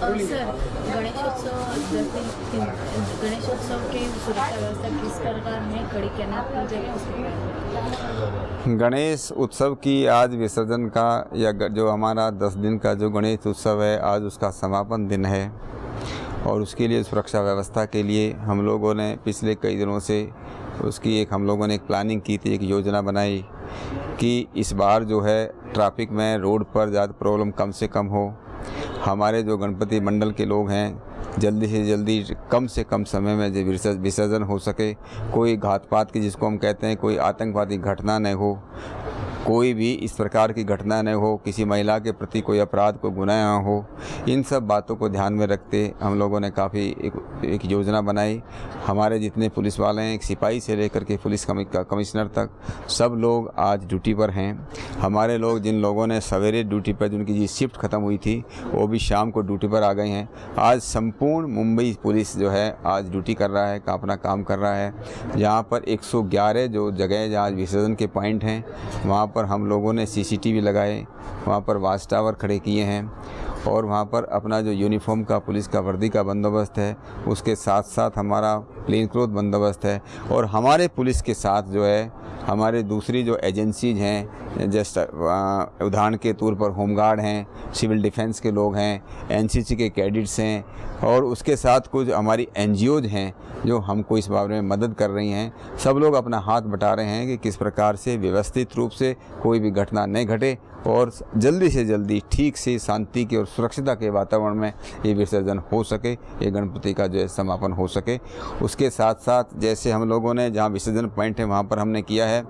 Sir, Ganeshotsav की सुरक्षा व्यवस्था किस प्रकार में कड़ी तैनात की जाएगी उसके गणेश उत्सव की आज विसर्जन का या जो हमारा 10 दिन का जो गणेश उत्सव है, आज उसका समापन दिन है और उसके लिए सुरक्षा व्यवस्था के लिए हम लोगों ने पिछले कई दिनों से उसकी हम लोगों ने एक प्लानिंग की थी, एक योजना बनाई कि इस बार जो है ट्रैफिक में रोड पर ज़्यादा प्रॉब्लम कम से कम हो। हमारे जो गणपति मंडल के लोग हैं जल्दी से जल्दी कम से कम समय में जो विसर्जन हो सके, कोई घात पात की जिसको हम कहते हैं कोई आतंकवादी घटना न हो, कोई भी इस प्रकार की घटना न हो, किसी महिला के प्रति कोई अपराध को गुनाह न हो। इन सब बातों को ध्यान में रखते हम लोगों ने काफ़ी एक योजना बनाई। हमारे जितने पुलिस वाले हैं, एक सिपाही से लेकर के पुलिस कमिश्नर तक, सब लोग आज ड्यूटी पर हैं। हमारे लोग जिन लोगों ने सवेरे ड्यूटी पर जिनकी जी शिफ्ट ख़त्म हुई थी वो भी शाम को ड्यूटी पर आ गए हैं। आज संपूर्ण मुंबई पुलिस जो है आज ड्यूटी कर रहा है, अपना काम कर रहा है। जहाँ पर 111 जो जगह जहाँ विसर्जन के पॉइंट हैं वहाँ पर हम लोगों ने CCTV लगाए, वहाँ पर वाच टावर खड़े किए हैं और वहाँ पर अपना जो यूनिफॉर्म का पुलिस का वर्दी का बंदोबस्त है, उसके साथ साथ हमारा प्लेन क्लोथ बंदोबस्त है। और हमारे पुलिस के साथ जो है हमारे दूसरी जो एजेंसीज हैं, जस्ट उदाहरण के तौर पर होमगार्ड हैं, सिविल डिफेंस के लोग हैं, NCC के कैडेट्स हैं और उसके साथ कुछ हमारी NGOज हैं जो हमको इस बारे में मदद कर रही हैं। सब लोग अपना हाथ बटा रहे हैं कि किस प्रकार से व्यवस्थित रूप से कोई भी घटना नहीं घटे और जल्दी से जल्दी ठीक से शांति के और सुरक्षिता के वातावरण में ये विसर्जन हो सके, ये गणपति का जो है समापन हो सके। उसके साथ साथ जैसे हम लोगों ने जहाँ विसर्जन पॉइंट है वहाँ पर हमने किया है,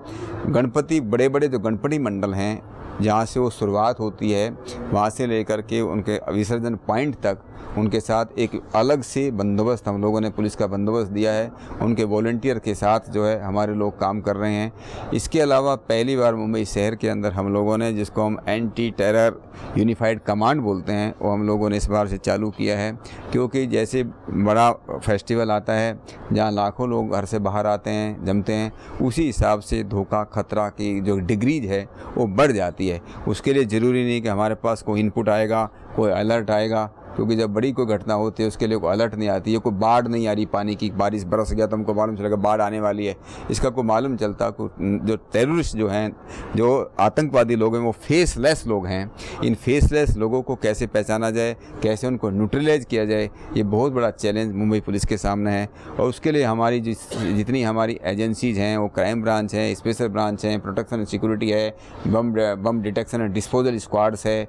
गणपति बड़े बड़े जो गणपति मंडल हैं जहाँ से वो शुरुआत होती है वहाँ से लेकर के उनके विसर्जन पॉइंट तक उनके साथ एक अलग से बंदोबस्त हम लोगों ने पुलिस का बंदोबस्त दिया है। उनके वॉलंटियर के साथ जो है हमारे लोग काम कर रहे हैं। इसके अलावा पहली बार मुंबई शहर के अंदर हम लोगों ने, जिसको हम एंटी टेरर यूनिफाइड कमांड बोलते हैं, वो हम लोगों ने इस बार से चालू किया है। क्योंकि जैसे बड़ा फेस्टिवल आता है जहाँ लाखों लोग घर से बाहर आते हैं, जमते हैं, उसी हिसाब से धोखा खतरा की जो डिग्रीज है वो बढ़ जाती है। उसके लिए ज़रूरी नहीं कि हमारे पास कोई इनपुट आएगा, कोई अलर्ट आएगा, क्योंकि जब बड़ी कोई घटना होती है उसके लिए कोई अलर्ट नहीं आती है। कोई बाढ़ नहीं आ रही, पानी की बारिश बरस गया तो हमको मालूम चलेगा बाढ़ आने वाली है, इसका कोई मालूम चलता। जो टेररिस्ट जो हैं, जो आतंकवादी लोग हैं, वो फेसलेस लोग हैं। इन फेसलेस लोगों को कैसे पहचाना जाए, कैसे उनको न्यूट्रलाइज किया जाए, ये बहुत बड़ा चैलेंज मुंबई पुलिस के सामने है। और उसके लिए हमारी जितनी हमारी एजेंसीज हैं, वो क्राइम ब्रांच है, स्पेशल ब्रांच है, प्रोटेक्शन एंड सिक्योरिटी है, bomb detection and disposal squads है,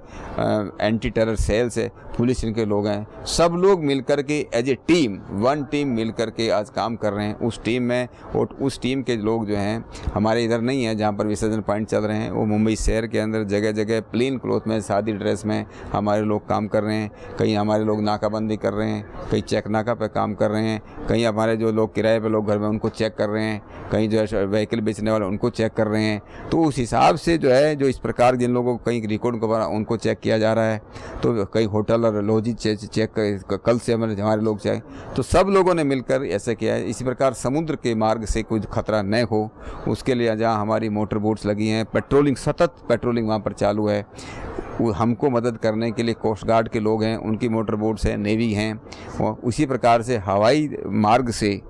एंटी टेरर सेल्स है, पुलिस के लोग हैं, सब लोग मिलकर के as a team, one team मिलकर के आज काम कर रहे हैं। उस टीम में और उस टीम के लोग जो हैं हमारे इधर नहीं है जहाँ पर विसर्जन पॉइंट चल रहे हैं, वो मुंबई शहर के अंदर जगह जगह प्लेन क्लोथ में, सादी ड्रेस में हमारे लोग काम कर रहे हैं। कहीं हमारे लोग नाकाबंदी कर रहे हैं, कहीं चेक नाका पर काम कर रहे हैं, कहीं हमारे जो लोग किराए पर लोग घर में उनको चेक कर रहे हैं, कहीं जो है व्हीकल बेचने वाले उनको चेक कर रहे हैं। तो उस हिसाब से जो है जो इस प्रकार जिन लोगों को कहीं रिकॉर्ड को उनको चेक किया जा रहा है, तो कई होटल और लॉज चेक कल से हमारे लोग चेक, तो सब लोगों ने मिलकर ऐसा किया है। इसी प्रकार समुद्र के मार्ग से कुछ खतरा न हो, उसके लिए जहाँ हमारी मोटर बोट्स लगी हैं, पेट्रोलिंग, सतत पेट्रोलिंग वहाँ पर चालू है। हमको मदद करने के लिए कोस्ट गार्ड के लोग हैं, उनकी मोटर बोट्स हैं, नेवी हैं। उसी प्रकार से हवाई मार्ग से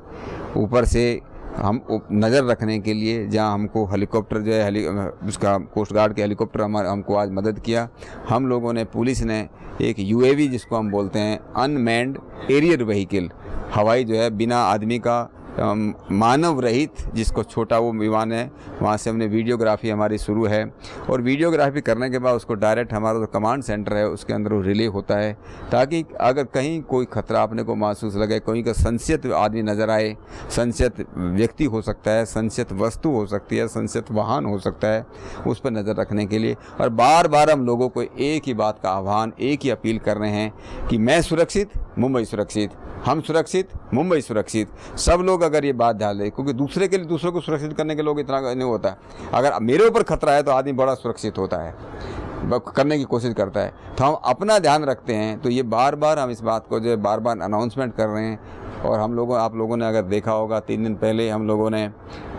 ऊपर से हम नज़र रखने के लिए जहाँ हमको हेलीकॉप्टर जो है उसका कोस्ट गार्ड के हेलीकॉप्टर हमको आज मदद किया। हम लोगों ने, पुलिस ने एक UAV जिसको हम बोलते हैं अनमैन्ड एरियल व्हीकल, हवाई जो है बिना आदमी का मानव रहित, जिसको छोटा वो विमान है, वहाँ से हमने वीडियोग्राफी हमारी शुरू है। और वीडियोग्राफी करने के बाद उसको डायरेक्ट हमारा जो कमांड सेंटर है उसके अंदर वो रिले होता है, ताकि अगर कहीं कोई खतरा अपने को महसूस लगे, कोई का संशयित आदमी नज़र आए, संशयित व्यक्ति हो सकता है, संशयित वस्तु हो सकती है, संशयित वाहन हो सकता है, उस पर नज़र रखने के लिए। और बार बार हम लोगों को एक ही बात का आह्वान, एक ही अपील कर रहे हैं कि मैं सुरक्षित, मुंबई सुरक्षित, हम सुरक्षित, मुंबई सुरक्षित। सब लोग अगर ये बात ध्यान दें, क्योंकि दूसरे के लिए दूसरों को सुरक्षित करने के लोग इतना नहीं होता है। अगर मेरे ऊपर खतरा है तो आदमी बड़ा सुरक्षित होता है, करने की कोशिश करता है। तो हम अपना ध्यान रखते हैं। तो ये बार बार हम इस बात को जो है बार बार अनाउंसमेंट कर रहे हैं। और आप लोगों ने अगर देखा होगा 3 दिन पहले हम लोगों ने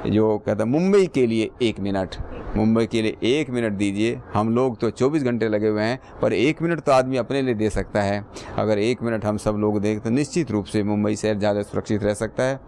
जो कहता है मुंबई के लिए 1 मिनट, मुंबई के लिए 1 मिनट दीजिए। हम लोग तो 24 घंटे लगे हुए हैं, पर 1 मिनट तो आदमी अपने लिए दे सकता है। अगर 1 मिनट हम सब लोग दें तो निश्चित रूप से मुंबई शहर ज़्यादा सुरक्षित रह सकता है।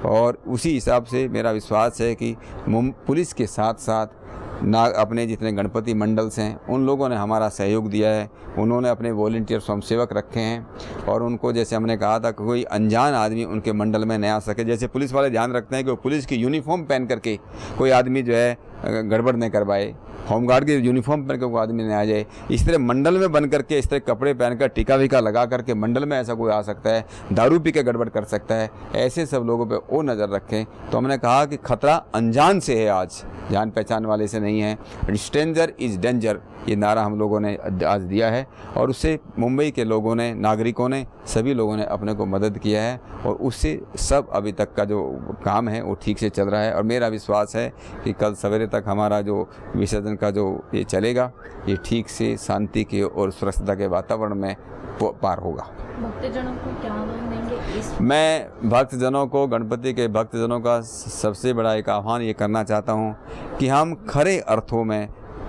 और उसी हिसाब से मेरा विश्वास है कि पुलिस के साथ साथ अपने जितने गणपति मंडल्स हैं उन लोगों ने हमारा सहयोग दिया है। उन्होंने अपने वॉलंटियर स्वयंसेवक रखे हैं और उनको, जैसे हमने कहा था, कोई अनजान आदमी उनके मंडल में नहीं आ सके। जैसे पुलिस वाले ध्यान रखते हैं कि वो पुलिस की यूनिफॉर्म पहन करके कोई आदमी जो है गड़बड़ नहीं करवाए, होमगार्ड की यूनिफॉर्म पहन के कोई आदमी नहीं आ जाए। इस तरह मंडल में बन करके, इस तरह कपड़े पहनकर, टीका वीका लगा करके मंडल में ऐसा कोई आ सकता है, दारू पी के गड़बड़ कर सकता है। ऐसे सब लोगों पे वो नज़र रखें। तो हमने कहा कि खतरा अनजान से है, आज जान पहचान वाले से नहीं है। स्ट्रेंजर इज़ डेंजर, ये नारा हम लोगों ने आज दिया है और उससे मुंबई के लोगों ने, नागरिकों ने, सभी लोगों ने अपने को मदद किया है और उससे सब अभी तक का जो काम है वो ठीक से चल रहा है। और मेरा विश्वास है कि कल सवेरे तक हमारा जो विसर्जन का जो ये चलेगा, ये ठीक से शांति के और सुरक्षितता के वातावरण में पार होगा। भक्तजनों को क्या आह्वान देंगे? मैं भक्तजनों को, गणपति के भक्तजनों का सबसे बड़ा एक आह्वान ये करना चाहता हूँ कि हम खरे अर्थों में,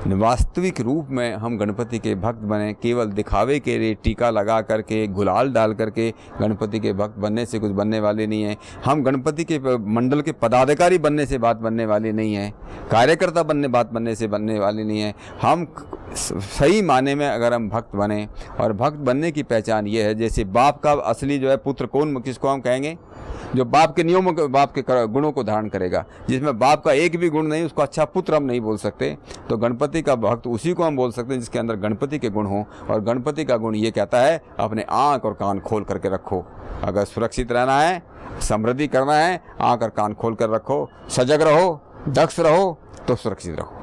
वास्तविक रूप में हम गणपति के भक्त बने। केवल दिखावे के लिए टीका लगा करके, गुलाल डाल करके गणपति के भक्त बनने से कुछ बनने वाले नहीं हैं। हम गणपति के मंडल के पदाधिकारी बनने से बात बनने वाली नहीं है, कार्यकर्ता बात बनने से बनने वाली नहीं है। हम सही माने में अगर हम भक्त बने, और भक्त बनने की पहचान ये है, जैसे बाप का असली जो है पुत्र कौन, किसको हम कहेंगे? जो बाप के नियमों के, बाप के गुणों को धारण करेगा। जिसमें बाप का एक भी गुण नहीं, उसको अच्छा पुत्र हम नहीं बोल सकते। तो गणपति का भक्त उसी को हम बोल सकते हैं जिसके अंदर गणपति के गुण हों। और गणपति का गुण ये कहता है, अपने आँख और कान खोल करके रखो। अगर सुरक्षित रहना है, समृद्धि करना है, आँख और कान खोल कर रखो, सजग रहो, दक्ष रहो, तो सुरक्षित रहो।